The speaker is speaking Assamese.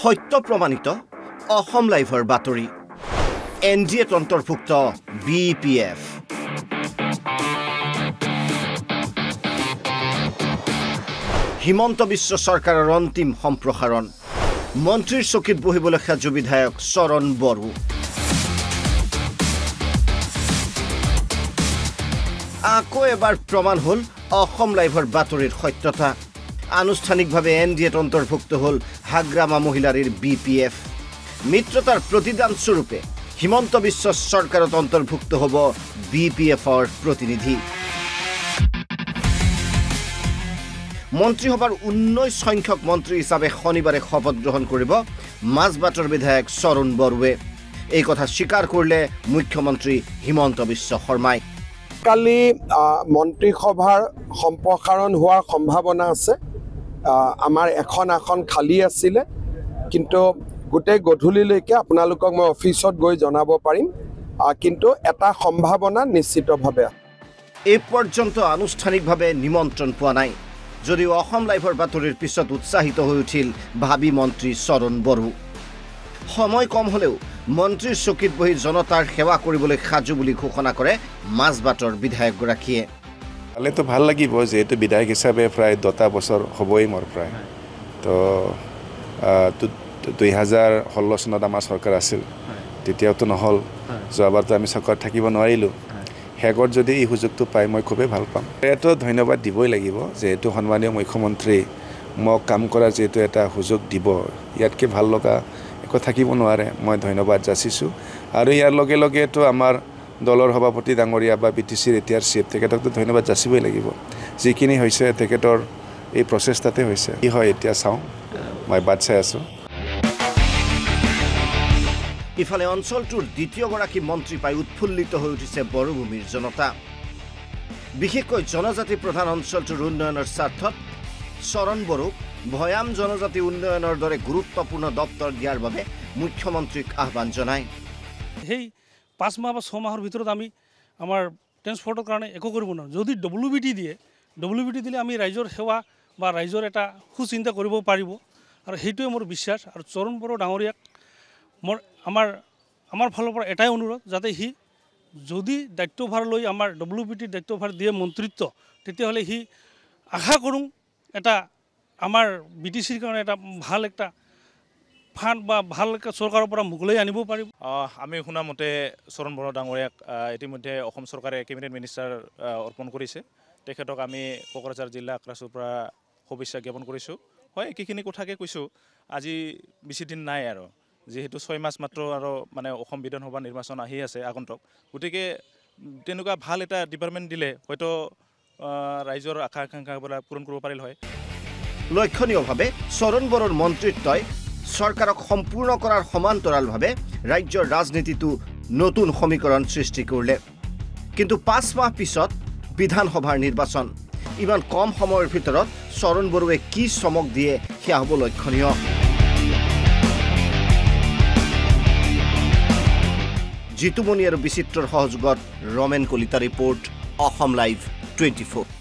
সত্য প্ৰমাণিত অসম লাইভৰ বাতৰি এনডিএত অন্তৰ্ভুক্ত BPF হিমন্ত বিশ্ব চৰকাৰৰ অন্তিম সম্প্ৰসাৰণ মন্ত্ৰীৰ চকীত বহিবলৈ সাজু বিধায়ক চৰণ বড়ো আকৌ এবাৰ প্ৰমাণ হ'ল অসম লাইভৰ বাতৰিৰ সত্যতা আনুষ্ঠানিকভাৱে এনডিএত অন্তৰ্ভুক্ত হ'ল হাগ্ৰামা মহিলাৰীৰ BPF মিত্ৰতাৰ প্ৰতিদান স্বৰূপে হিমন্ত বিশ্ব চৰকাৰত অন্তৰ্ভুক্ত হ'ব BPFৰ প্ৰতিনিধি মন্ত্ৰীসভাৰ 19 সংখ্যক মন্ত্ৰী হিচাপে শনিবাৰে শপত গ্ৰহণ কৰিব মাজবাটৰ বিধায়ক চৰণ বড়োৱে এই কথা স্বীকাৰ কৰিলে মুখ্যমন্ত্ৰী হিমন্ত বিশ্ব শৰ্মাই কালি মন্ত্ৰীসভাৰ সম্প্ৰসাৰণ হোৱাৰ সম্ভাৱনা আছে আমাৰ এখন আসন খালী আছিলে কিন্তু গোটেই গধূলিলৈকে আপোনালোকক মই অফিচত গৈ জনাব পাৰিম কিন্তু এটা সম্ভাৱনা নিশ্চিতভাৱে এই পৰ্যন্ত আনুষ্ঠানিকভাৱে নিমন্ত্ৰণ পোৱা নাই যদিও অসম লাইভৰ বাতৰিৰ পিছত উৎসাহিত হৈ উঠিল ভাবি মন্ত্ৰী চৰণ বড়ো সময় কম হলেও মন্ত্ৰীৰ চকীত বহি জনতাৰ সেৱা কৰিবলৈ সাজু বুলি ঘোষণা কৰে মাজবাটৰ বিধায়কগৰাকীয়ে তো ভাল লাগিব যেহেতু বিধায়ক হিচাপে প্ৰায় 10 বছৰ হ'বই মোৰ প্ৰায় তো 2016 চনত আমাৰ চৰকাৰ আছিল তেতিয়াতো নহল যোৱাবাৰতো আমি চৰকাৰত থাকিব নোৱাৰিলোঁ হেগত যদি এই সুযোগটো পাই মই খুবেই ভাল পাম এটো ধন্যবাদ দিবই লাগিব যেহেতু সন্মানীয় মুখ্যমন্ত্ৰী মোক কাম কৰা যেহেতু এটা সুযোগ দিব ইয়াতকে ভাল লগা একো থাকিব নোৱাৰে মই ধন্যবাদ যাচিছোঁ আৰু ইয়াৰ লগে লগেতো আমাৰ দলৰ সভাপতি ডাঙৰীয়া বা BTCৰ এতিয়াৰ চিফ তেখেতকতো ধন্যবাদ যাচিবই লাগিব যিখিনি হৈছে তেখেতৰ এই প্ৰচেষ্টাতে হৈছে কি হয় এতিয়া চাওঁ মই বাট চাই আছোঁ ইফালে অঞ্চলটোৰ দ্বিতীয়গৰাকী মন্ত্ৰী পাই উৎফুল্লিত হৈ উঠিছে বড়োভূমিৰ জনতা বিশেষকৈ জনজাতি প্ৰধান অঞ্চলটোৰ উন্নয়নৰ স্বাৰ্থত চৰণ বড়োক ভয়াম জনজাতি উন্নয়নৰ দৰে গুৰুত্বপূৰ্ণ দপ্তৰ দিয়াৰ বাবে মুখ্যমন্ত্ৰীক আহ্বান জনায় সেই 5 মাহ বা 6 মাহৰ ভিতৰত আমি আমাৰ ট্ৰান্সপৰ্টৰ কাৰণে একো কৰিব নোৱাৰোঁ যদি WBT দিয়ে WBT দিলে আমি ৰাইজৰ সেৱা বা ৰাইজৰ এটা সুচিন্তা কৰিব পাৰিব আৰু সেইটোৱে মোৰ বিশ্বাস আৰু চৰণ বড়ো ডাঙৰীয়াক আমাৰ ফালৰ পৰা এটাই অনুৰোধ যাতে সি যদি দায়িত্বভাৰ লৈ আমাৰ WBTৰ দায়িত্বভাৰ দিয়ে মন্ত্ৰিত্ব তেতিয়াহ'লে সি আশা কৰোঁ এটা আমাৰ BTCৰ কাৰণে এটা ভাল একটা ফাণ্ড বা ভাল চৰকাৰৰ পৰা মুকলাই আনিব পাৰিব আমি শুনা মতে চৰণ বড়ো ডাঙৰীয়াক ইতিমধ্যে অসম চৰকাৰে কেবিনেট মিনিষ্টাৰ অৰ্পণ কৰিছে তেখেতক আমি কোকৰাঝাৰ জিলা আক্ৰাছৰ পৰা শুভেচ্ছা জ্ঞাপন কৰিছোঁ হয় একেখিনি কথাকে কৈছোঁ আজি বেছি দিন নাই আৰু যেহেতু 6 মাস মাত্ৰ আৰু মানে অসম বিধানসভা নিৰ্বাচন আহি আছে আগন্তুক গতিকে তেনেকুৱা ভাল এটা ডিপাৰ্টমেণ্ট দিলে হয়তো ৰাইজৰ আশা আকাংক্ষাবিলাক পূৰণ কৰিব পাৰিল হয় লক্ষণীয়ভাৱে চৰণ বড়োৰ মন্ত্ৰিত্বই চৰকাৰক সম্পূৰ্ণ কৰাৰ সমান্তৰালভাৱে ৰাজ্যৰ ৰাজনীতিটো নতুন সমীকৰণ সৃষ্টি কৰিলে কিন্তু 5 মাহ পিছত বিধানসভাৰ নিৰ্বাচন ইমান কম সময়ৰ ভিতৰত চৰণ বড়োৱে কি চমক দিয়ে সেয়া হ'ব লক্ষণীয় জিতুমণি আৰু বিচিত্ৰৰ সহযোগত ৰমেন কলিতা ৰিপৰ্ট অসম লাইভ 24